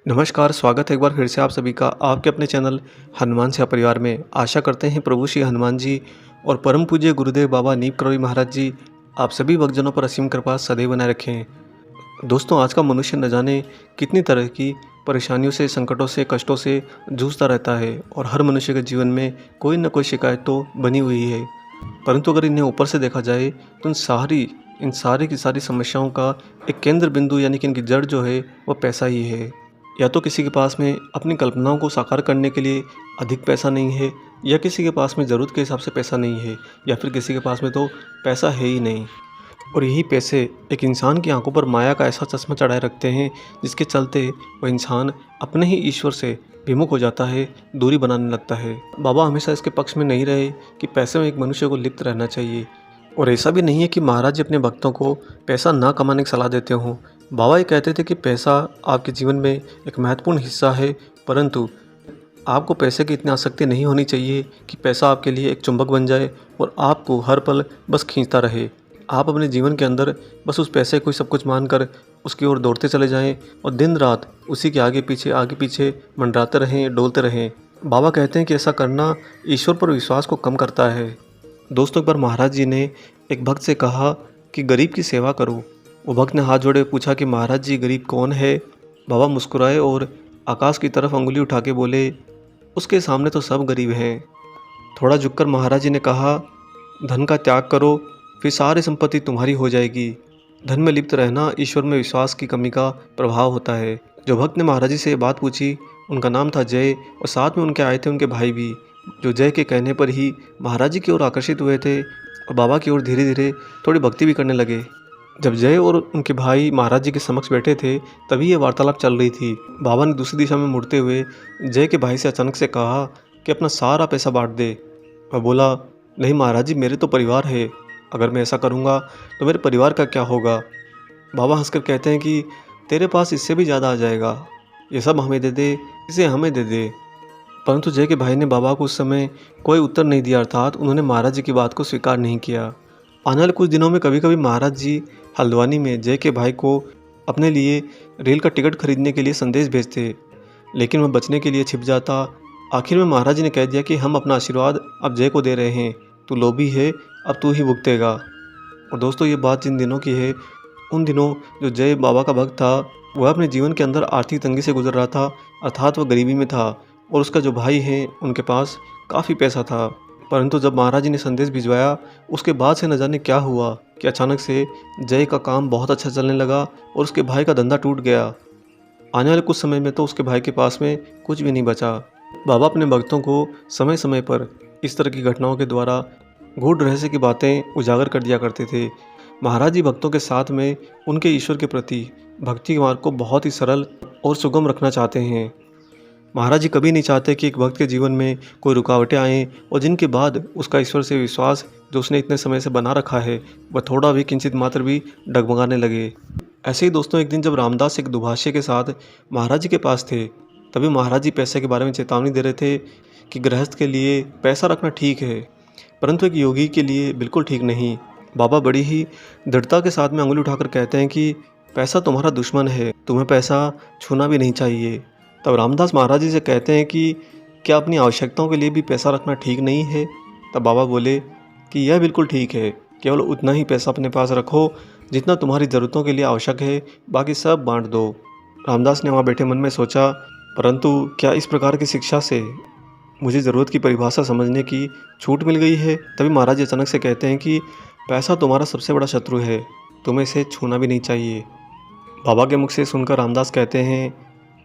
नमस्कार, स्वागत है एक बार फिर से आप सभी का आपके अपने चैनल हनुमान सेवा परिवार में। आशा करते हैं प्रभु श्री हनुमान जी और परम पूज्य गुरुदेव बाबा नीम करौली महाराज जी आप सभी भक्तजनों पर असीम कृपा सदैव बनाए रखें। दोस्तों, आज का मनुष्य न जाने कितनी तरह की परेशानियों से, संकटों से, कष्टों से जूझता रहता है और हर मनुष्य के जीवन में कोई न कोई शिकायत तो बनी हुई है। परंतु अगर इन्हें ऊपर से देखा जाए तो इन सारी की सारी समस्याओं का एक केंद्र बिंदु यानी कि इनकी जड़ जो है वह पैसा ही है। या तो किसी के पास में अपनी कल्पनाओं को साकार करने के लिए अधिक पैसा नहीं है, या किसी के पास में ज़रूरत के हिसाब से पैसा नहीं है, या फिर किसी के पास में तो पैसा है ही नहीं। और यही पैसे एक इंसान की आंखों पर माया का ऐसा चश्मा चढ़ाए रखते हैं जिसके चलते वह इंसान अपने ही ईश्वर से विमुख हो जाता है, दूरी बनाने लगता है। बाबा हमेशा इसके पक्ष में नहीं रहे कि पैसे में एक मनुष्य को लिप्त रहना चाहिए। और ऐसा भी नहीं है कि महाराज जी अपने भक्तों को पैसा ना कमाने की सलाह देते हों। बाबा ये कहते थे कि पैसा आपके जीवन में एक महत्वपूर्ण हिस्सा है, परंतु आपको पैसे की इतनी आसक्ति नहीं होनी चाहिए कि पैसा आपके लिए एक चुंबक बन जाए और आपको हर पल बस खींचता रहे। आप अपने जीवन के अंदर बस उस पैसे को ही सब कुछ मानकर उसकी ओर दौड़ते चले जाएं और दिन रात उसी के आगे पीछे मंडराते रहें, डोलते रहें। बाबा कहते हैं कि ऐसा करना ईश्वर पर विश्वास को कम करता है। दोस्तों, एक बार महाराज जी ने एक भक्त से कहा कि गरीब की सेवा करो। वो भक्त ने हाथ जोड़े पूछा कि महाराज जी, गरीब कौन है? बाबा मुस्कुराए और आकाश की तरफ अंगुली उठा के बोले, उसके सामने तो सब गरीब हैं। थोड़ा झुककर महाराज जी ने कहा, धन का त्याग करो, फिर सारी संपत्ति तुम्हारी हो जाएगी। धन में लिप्त रहना ईश्वर में विश्वास की कमी का प्रभाव होता है। जो भक्त ने महाराज जी से ये बात पूछी उनका नाम था जय, और साथ में उनके आए थे उनके भाई भी, जो जय के कहने पर ही महाराज जी की ओर आकर्षित हुए थे और बाबा की ओर धीरे धीरे थोड़ी भक्ति भी करने लगे। जब जय और उनके भाई महाराज जी के समक्ष बैठे थे तभी ये वार्तालाप चल रही थी। बाबा ने दूसरी दिशा में मुड़ते हुए जय के भाई से अचानक से कहा कि अपना सारा पैसा बांट दे। वह बोला, नहीं महाराज जी, मेरे तो परिवार है, अगर मैं ऐसा करूँगा तो मेरे परिवार का क्या होगा? बाबा हंसकर कहते हैं कि तेरे पास इससे भी ज़्यादा आ जाएगा, ये सब हमें दे दे, इसे हमें दे दे। परंतु जय के भाई ने बाबा को उस समय कोई उत्तर नहीं दिया, अर्थात उन्होंने महाराज जी की बात को स्वीकार नहीं किया। आने वाले कुछ दिनों में कभी कभी महाराज जी हल्द्वानी में जय के भाई को अपने लिए रेल का टिकट खरीदने के लिए संदेश भेजते, लेकिन वह बचने के लिए छिप जाता। आखिर में महाराज जी ने कह दिया कि हम अपना आशीर्वाद अब जय को दे रहे हैं, तू लोभी है, अब तू ही भुगतेगा। और दोस्तों, ये बात जिन दिनों की है, उन दिनों जो जय बाबा का भक्त था वह अपने जीवन के अंदर आर्थिक तंगी से गुजर रहा था, अर्थात वह गरीबी में था, और उसका जो भाई है उनके पास काफ़ी पैसा था। परंतु जब महाराज जी ने संदेश भिजवाया उसके बाद से न जाने क्या हुआ कि अचानक से जय का काम बहुत अच्छा चलने लगा और उसके भाई का धंधा टूट गया। आने वाले कुछ समय में तो उसके भाई के पास में कुछ भी नहीं बचा। बाबा अपने भक्तों को समय समय पर इस तरह की घटनाओं के द्वारा गूढ़ रहस्य की बातें उजागर कर दिया करते थे। महाराज जी भक्तों के साथ में उनके ईश्वर के प्रति भक्ति मार्ग को बहुत ही सरल और सुगम रखना चाहते हैं। महाराज जी कभी नहीं चाहते कि एक भक्त के जीवन में कोई रुकावटें आएँ और जिनके बाद उसका ईश्वर से विश्वास जो उसने इतने समय से बना रखा है वह थोड़ा भी किंचित मात्र भी डगमगाने लगे। ऐसे ही दोस्तों, एक दिन जब रामदास एक दुभाषी के साथ महाराज जी के पास थे, तभी महाराज जी पैसे के बारे में चेतावनी दे रहे थे कि गृहस्थ के लिए पैसा रखना ठीक है, परंतु एक योगी के लिए बिल्कुल ठीक नहीं। बाबा बड़ी ही दृढ़ता के साथ में अंगुली उठाकर कहते हैं कि पैसा तुम्हारा दुश्मन है, तुम्हें पैसा छूना भी नहीं चाहिए। तब रामदास महाराज जी से कहते हैं कि क्या अपनी आवश्यकताओं के लिए भी पैसा रखना ठीक नहीं है? तब बाबा बोले कि यह बिल्कुल ठीक है, केवल उतना ही पैसा अपने पास रखो जितना तुम्हारी ज़रूरतों के लिए आवश्यक है, बाकी सब बांट दो। रामदास ने वहाँ बैठे मन में सोचा, परंतु क्या इस प्रकार की शिक्षा से मुझे ज़रूरत की परिभाषा समझने की छूट मिल गई है? तभी महाराज जी अचानक से कहते हैं कि पैसा तुम्हारा सबसे बड़ा शत्रु है, तुम्हें इसे छूना भी नहीं चाहिए। बाबा के मुख से सुनकर रामदास कहते हैं,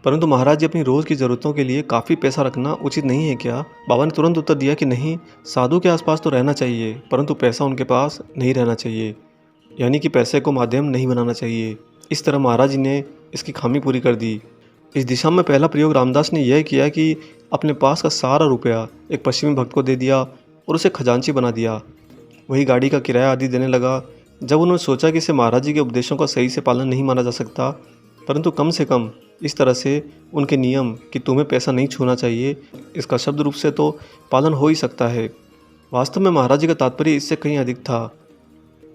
परंतु महाराज जी अपनी रोज़ की ज़रूरतों के लिए काफ़ी पैसा रखना उचित नहीं है क्या? बाबा ने तुरंत उत्तर दिया कि नहीं, साधु के आसपास तो रहना चाहिए, परंतु पैसा उनके पास नहीं रहना चाहिए, यानी कि पैसे को माध्यम नहीं बनाना चाहिए। इस तरह महाराज जी ने इसकी खामी पूरी कर दी। इस दिशा में पहला प्रयोग रामदास ने यह किया कि अपने पास का सारा रुपया एक पश्चिमी भक्त को दे दिया और उसे खजांची बना दिया। वही गाड़ी का किराया आदि देने लगा। जब उन्होंने सोचा कि इसे महाराज जी के उपदेशों का सही से पालन नहीं माना जा सकता, परंतु कम से कम इस तरह से उनके नियम कि तुम्हें पैसा नहीं छूना चाहिए, इसका शब्द रूप से तो पालन हो ही सकता है। वास्तव में महाराज जी का तात्पर्य इससे कहीं अधिक था।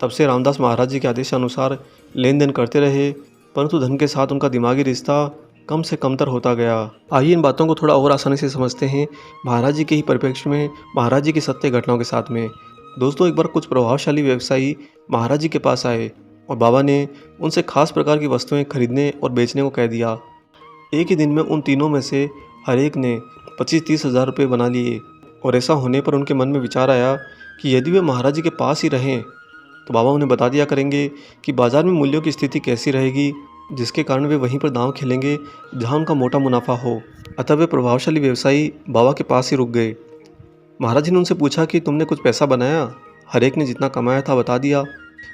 तब से रामदास महाराज जी के आदेशानुसार लेन देन करते रहे, परंतु धन के साथ उनका दिमागी रिश्ता कम से कमतर होता गया। आइए इन बातों को थोड़ा और आसानी से समझते हैं महाराज जी के ही परिप्रेक्ष्य में, महाराज जी की सत्य घटनाओं के साथ में। दोस्तों, एक बार कुछ प्रभावशाली व्यवसायी महाराज जी के पास आए और बाबा ने उनसे खास प्रकार की वस्तुएं खरीदने और बेचने को कह दिया। एक ही दिन में उन तीनों में से हर एक ने 25-30 हज़ार रुपये बना लिए और ऐसा होने पर उनके मन में विचार आया कि यदि वे महाराज जी के पास ही रहें तो बाबा उन्हें बता दिया करेंगे कि बाज़ार में मूल्यों की स्थिति कैसी रहेगी, जिसके कारण वे वहीं पर दांव खेलेंगे जहां उनका मोटा मुनाफा हो। अतः वे प्रभावशाली व्यवसायी बाबा के पास ही रुक गए। महाराज जी ने उनसे पूछा कि तुमने कुछ पैसा बनाया? हर एक ने जितना कमाया था बता दिया।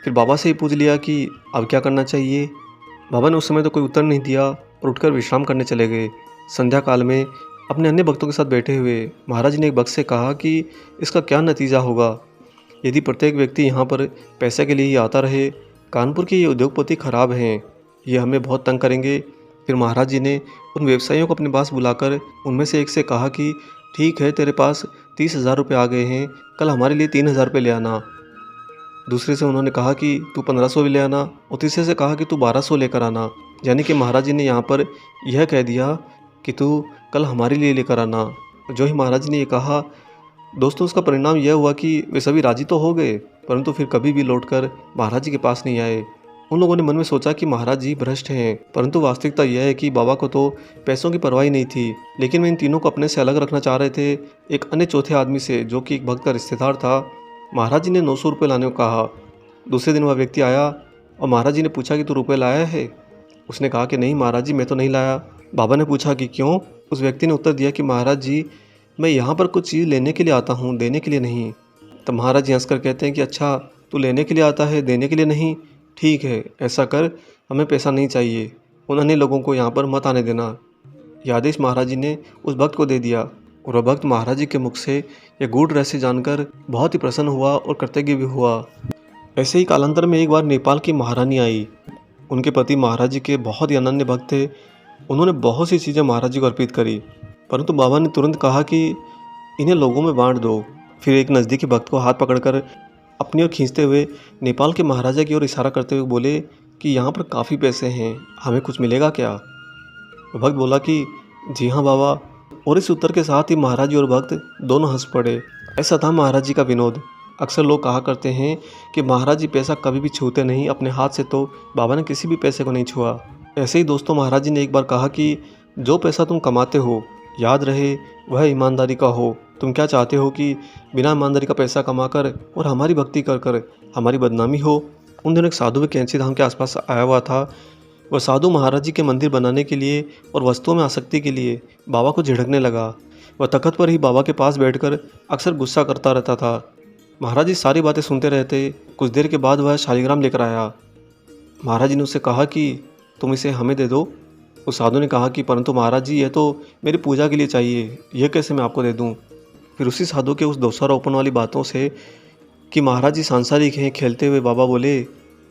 फिर बाबा से ही पूछ लिया कि अब क्या करना चाहिए। बाबा ने उस समय तो कोई उत्तर नहीं दिया और उठकर विश्राम करने चले गए। संध्या काल में अपने अन्य भक्तों के साथ बैठे हुए महाराज जी ने एक भक्त से कहा कि इसका क्या नतीजा होगा यदि प्रत्येक व्यक्ति यहाँ पर पैसे के लिए ही आता रहे। कानपुर के ये उद्योगपति खराब हैं, ये हमें बहुत तंग करेंगे। फिर महाराज जी ने उन व्यवसायियों को अपने पास बुलाकर उनमें से एक से कहा कि ठीक है, तेरे पास 30 हज़ार रुपये आ गए हैं, कल हमारे लिए 3 हज़ार रुपये ले आना। दूसरे से उन्होंने कहा कि तू 1500 भी ले आना और तीसरे से कहा कि तू 1200 लेकर आना। यानी कि महाराज जी ने यहाँ पर यह कह दिया कि तू कल हमारे लिए लेकर आना। जो ही महाराज जी ने ये कहा, दोस्तों, उसका परिणाम यह हुआ कि वे सभी राजी तो हो गए, परंतु फिर कभी भी लौटकर महाराज जी के पास नहीं आए। उन लोगों ने मन में सोचा कि महाराज जी भ्रष्ट हैं, परंतु वास्तविकता यह है कि बाबा को तो पैसों की परवाह ही नहीं थी। लेकिन वे इन तीनों को अपने से अलग रखना चाह रहे थे एक अन्य चौथे आदमी से, जो कि एक भक्त का रिश्तेदार था। महाराज जी ने 900 रुपये लाने को कहा। दूसरे दिन वह व्यक्ति आया और महाराज जी ने पूछा कि तू रुपये लाया है? उसने कहा कि नहीं महाराज जी, मैं तो नहीं लाया। बाबा ने पूछा कि क्यों? उस व्यक्ति ने उत्तर दिया कि महाराज जी, मैं यहाँ पर कुछ चीज़ लेने के लिए आता हूँ, देने के लिए नहीं। तब महाराज जी हंसकर कहते हैं कि अच्छा, तू लेने के लिए आता है, देने के लिए नहीं? ठीक है, ऐसा कर, हमें पैसा नहीं चाहिए। उन अन्य लोगों को यहाँ पर मत आने देना। यह आदेश महाराज जी ने उस भक्त को दे दिया और वह भक्त महाराज जी के मुख से यह गूढ़ रहस्य जानकर बहुत ही प्रसन्न हुआ और कृतज्ञ भी हुआ। ऐसे ही कालांतर में एक बार नेपाल की महारानी आई। उनके पति महाराज जी के बहुत ही अनन्य भक्त थे। उन्होंने बहुत सी चीज़ें महाराज जी को अर्पित करी, परंतु बाबा ने तुरंत कहा कि इन्हें लोगों में बांट दो। फिर एक नज़दीकी भक्त को हाथ पकड़कर अपनी ओर खींचते हुए नेपाल के महाराजा की ओर इशारा करते हुए बोले कि यहाँ पर काफ़ी पैसे हैं, हमें कुछ मिलेगा क्या? भक्त बोला कि जी हाँ बाबा, और इस उत्तर के साथ ही महाराज जी और भक्त दोनों हंस पड़े। ऐसा था महाराज जी का विनोद। अक्सर लोग कहा करते हैं कि महाराज जी पैसा कभी भी छूते नहीं, अपने हाथ से तो बाबा ने किसी भी पैसे को नहीं छुआ। ऐसे ही दोस्तों, महाराज जी ने एक बार कहा कि जो पैसा तुम कमाते हो, याद रहे वह ईमानदारी का हो। तुम क्या चाहते हो कि बिना ईमानदारी का पैसा कमाकर और हमारी भक्ति कर कर हमारी बदनामी हो? उन दिनों एक साधु भी कैंची धाम के आसपास आया हुआ था। वह साधु महाराज जी के मंदिर बनाने के लिए और वस्तुओं में आसक्ति के लिए बाबा को झिड़कने लगा। वह तख्त पर ही बाबा के पास बैठकर अक्सर गुस्सा करता रहता था। महाराज जी सारी बातें सुनते रहते। कुछ देर के बाद वह शालिग्राम लेकर आया। महाराज जी ने उससे कहा कि तुम इसे हमें दे दो। उस साधु ने कहा कि परंतु महाराज जी, यह तो मेरी पूजा के लिए चाहिए, यह कैसे मैं आपको दे दूं? फिर उसी साधु के उस दोषारोपण वाली बातों से कि महाराज जी सांसारिक हैं खेलते हुए बाबा बोले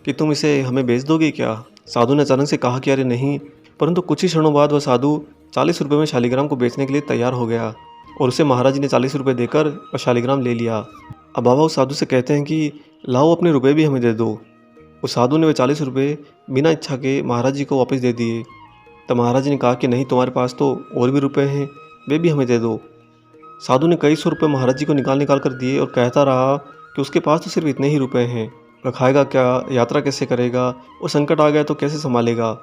कि तुम इसे हमें बेच दोगे क्या? साधु ने अचानक से कहा कि अरे नहीं। परंतु कुछ ही क्षणों बाद वह साधु 40 रुपये में शालिग्राम को बेचने के लिए तैयार हो गया और उसे महाराज जी ने 40 रुपये देकर वह शालिग्राम ले लिया। अब बाबा उस साधु से कहते हैं कि लाओ अपने रुपये भी हमें दे दो। उस साधु ने वे 40 रुपये बिना इच्छा के महाराज जी को वापस दे दिए। तब महाराज जी ने कहा कि नहीं, तुम्हारे पास तो और भी रुपए हैं, वे भी हमें दे दो। साधु ने कई सौ रुपये महाराज जी को निकाल कर दिए और कहता रहा कि उसके पास तो सिर्फ इतने ही रुपए हैं, वह खाएगा क्या, यात्रा कैसे करेगा और संकट आ गया तो कैसे संभालेगा।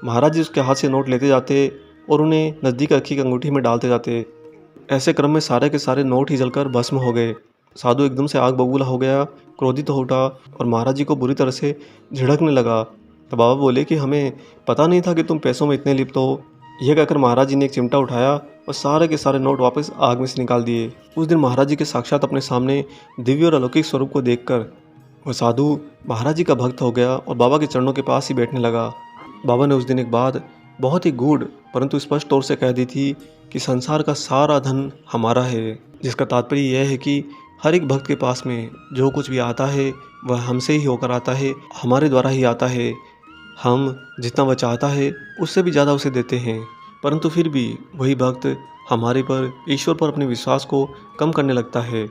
महाराज जी उसके हाथ से नोट लेते जाते और उन्हें नज़दीक रखी की अंगूठी में डालते जाते। ऐसे क्रम में सारे के सारे नोट ही जलकर भस्म हो गए। साधु एकदम से आग बबूला हो गया, क्रोधित हो उठा और महाराज जी को बुरी तरह से झिड़कने लगा। तो बाबा बोले कि हमें पता नहीं था कि तुम पैसों में इतने लिप्त हो। यह कहकर महाराज जी ने एक चिमटा उठाया और सारे के सारे नोट वापस आग में से निकाल दिए। उस दिन महाराज जी के साक्षात अपने सामने दिव्य और अलौकिक स्वरूप को देखकर वह साधु महाराज जी का भक्त हो गया और बाबा के चरणों के पास ही बैठने लगा। बाबा ने उस दिन एक बात बहुत ही गूढ़ परंतु स्पष्ट तौर से कह दी थी कि संसार का सारा धन हमारा है, जिसका तात्पर्य यह है कि हर एक भक्त के पास में जो कुछ भी आता है वह हमसे ही होकर आता है, हमारे द्वारा ही आता है। हम जितना वह चाहता है उससे भी ज़्यादा उसे देते हैं, परंतु फिर भी वही भक्त हमारे पर, ईश्वर पर अपने विश्वास को कम करने लगता है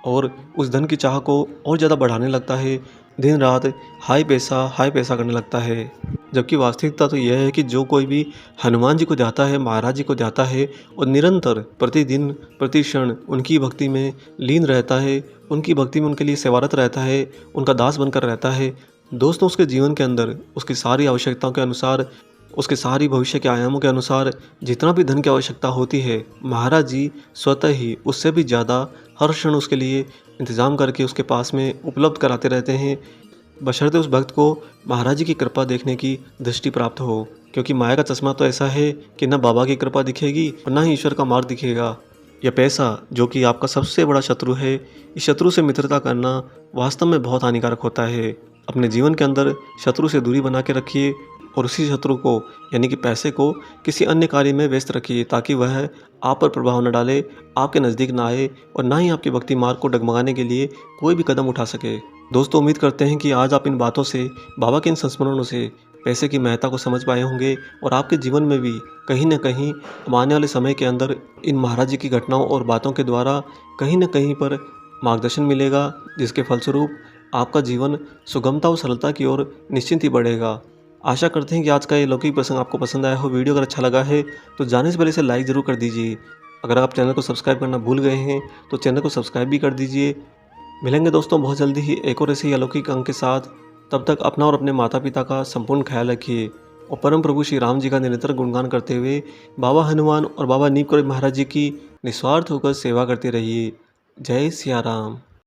और उस धन की चाह को और ज़्यादा बढ़ाने लगता है। दिन रात हाय पैसा करने लगता है। जबकि वास्तविकता तो यह है कि जो कोई भी हनुमान जी को जाता है, महाराज जी को जाता है और निरंतर प्रतिदिन प्रति क्षण उनकी भक्ति में लीन रहता है, उनकी भक्ति में उनके लिए सेवारत रहता है, उनका दास बनकर रहता है, दोस्तों उसके जीवन के अंदर उसकी सारी आवश्यकताओं के अनुसार, उसके सारी भविष्य के आयामों के अनुसार जितना भी धन की आवश्यकता होती है, महाराज जी स्वतः ही उससे भी ज़्यादा हर क्षण उसके लिए इंतज़ाम करके उसके पास में उपलब्ध कराते रहते हैं, बशर्ते उस भक्त को महाराज जी की कृपा देखने की दृष्टि प्राप्त हो। क्योंकि माया का चश्मा तो ऐसा है कि न बाबा की कृपा दिखेगी और न ही ईश्वर का मार्ग दिखेगा। यह पैसा जो कि आपका सबसे बड़ा शत्रु है, इस शत्रु से मित्रता करना वास्तव में बहुत हानिकारक होता है। अपने जीवन के अंदर शत्रु से दूरी बना के रखिए और उसी शत्रु को यानी कि पैसे को किसी अन्य कार्य में व्यस्त रखिए, ताकि वह आप पर प्रभाव न डाले, आपके नज़दीक ना आए और ना ही आपके भक्ति मार्ग को डगमगाने के लिए कोई भी कदम उठा सके। दोस्तों, उम्मीद करते हैं कि आज आप इन बातों से, बाबा के इन संस्मरणों से पैसे की महत्ता को समझ पाए होंगे और आपके जीवन में भी कहीं न कहीं आने वाले समय के अंदर इन महाराज जी की घटनाओं और बातों के द्वारा कहीं न कहीं पर मार्गदर्शन मिलेगा, जिसके फलस्वरूप आपका जीवन सुगमता और सरलता की ओर निश्चिंत ही बढ़ेगा। आशा करते हैं कि आज का ये लौकिक प्रसंग आपको पसंद आया हो। वीडियो अगर अच्छा लगा है तो जाने से पहले इसे लाइक ज़रूर कर दीजिए। अगर आप चैनल को सब्सक्राइब करना भूल गए हैं तो चैनल को सब्सक्राइब भी कर दीजिए। मिलेंगे दोस्तों बहुत जल्दी ही एक और ऐसे ही अलौकिक अंक के साथ। तब तक अपना और अपने माता पिता का संपूर्ण ख्याल रखिए और परम प्रभु श्री राम जी का निरंतर गुणगान करते हुए बाबा हनुमान और बाबा नीम करोड़ी महाराज जी की निस्वार्थ होकर सेवा करते रहिए। जय सिया राम।